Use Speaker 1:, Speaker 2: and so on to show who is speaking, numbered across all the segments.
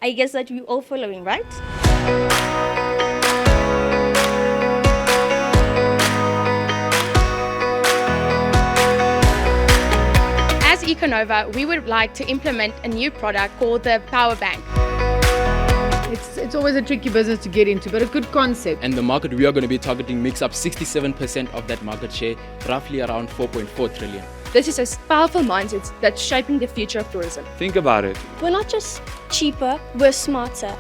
Speaker 1: I guess that we're all following, right?
Speaker 2: As Econova, we would like to implement a new product called the Power Bank.
Speaker 3: It's always a tricky business to get into, but a good concept.
Speaker 4: And the market we are going to be targeting makes up 67% of that market share, roughly around 4.4 trillion.
Speaker 2: This is a powerful mindset that's shaping the future of tourism.
Speaker 5: Think about it.
Speaker 1: We're not just cheaper, we're smarter.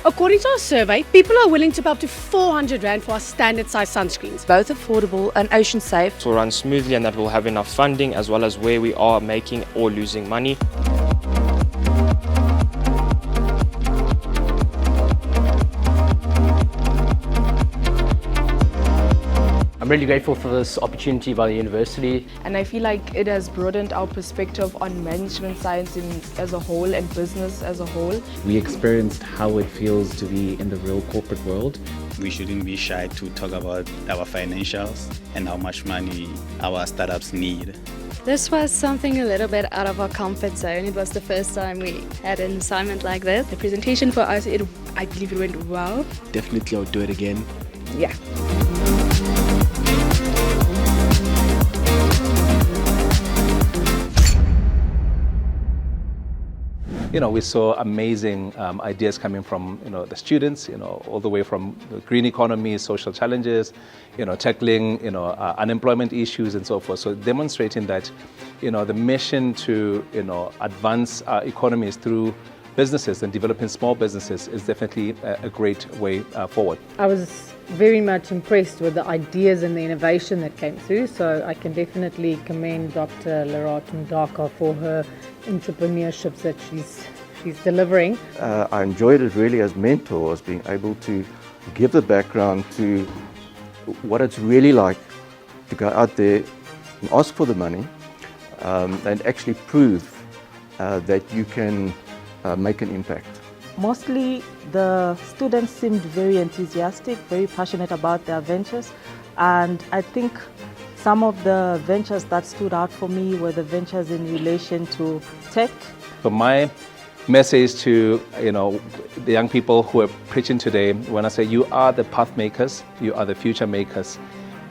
Speaker 6: According to our survey, people are willing to pay up to 400 Rand for our standard size sunscreens.
Speaker 7: Both affordable and ocean safe.
Speaker 5: To run smoothly and that we'll have enough funding as well as where we are making or losing money.
Speaker 8: I'm really grateful for this opportunity by the university.
Speaker 9: And I feel like it has broadened our perspective on management science as a whole and business as a whole.
Speaker 10: We experienced how it feels to be in the real corporate world.
Speaker 11: We shouldn't be shy to talk about our financials and how much money our startups need.
Speaker 12: This was something a little bit out of our comfort zone. It was the first time we had an assignment like this.
Speaker 9: The presentation for us, I believe it went well.
Speaker 13: Definitely I'll do it again.
Speaker 9: Yeah.
Speaker 14: We saw amazing ideas coming from, the students, all the way from the green economy, social challenges, tackling, unemployment issues and so forth. So demonstrating that, the mission to, advance our economies through businesses and developing small businesses is definitely a great way forward.
Speaker 3: I was very much impressed with the ideas and the innovation that came through, so I can definitely commend Dr. Lerat Mdaka for her entrepreneurship that she's delivering.
Speaker 15: I enjoyed it really as mentors, being able to give the background to what it's really like to go out there and ask for the money and actually prove that you can make an impact.
Speaker 16: Mostly the students seemed very enthusiastic, very passionate about their ventures, and I think some of the ventures that stood out for me were the ventures in relation to tech.
Speaker 14: So my message to the young people who are preaching today, when I say you are the path makers, you are the future makers,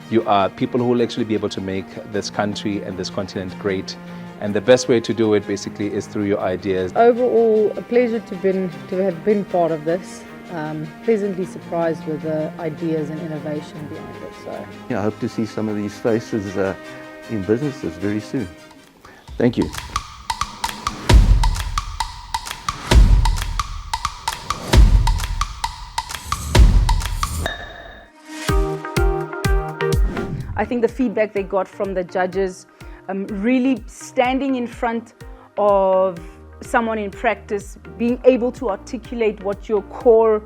Speaker 14: you are people who will actually be able to make this country and this continent great. And the best way to do it basically is through your ideas.
Speaker 3: Overall, a pleasure to have been part of this. Pleasantly surprised with the ideas and innovation behind it. So
Speaker 15: I hope to see some of these faces in businesses very soon. Thank you.
Speaker 9: I think the feedback they got from the judges, really standing in front of someone in practice, being able to articulate what your core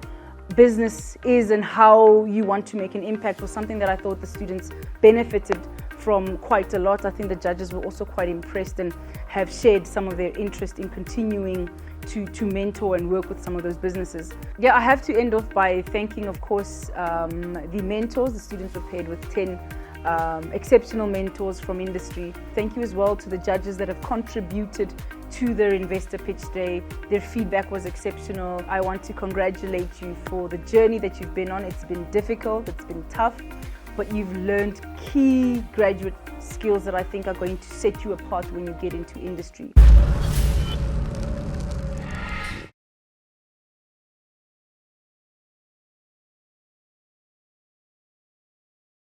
Speaker 9: business is and how you want to make an impact was something that I thought the students benefited from quite a lot. I think the judges were also quite impressed and have shared some of their interest in continuing to mentor and work with some of those businesses. Yeah, I have to end off by thanking, of course, the mentors. The students were paired with 10 exceptional mentors from industry. Thank you as well to the judges that have contributed to their investor pitch day. Their feedback was exceptional. I want to congratulate you for the journey that you've been on. It's been difficult, it's been tough, but you've learned key graduate skills that I think are going to set you apart when you get into industry.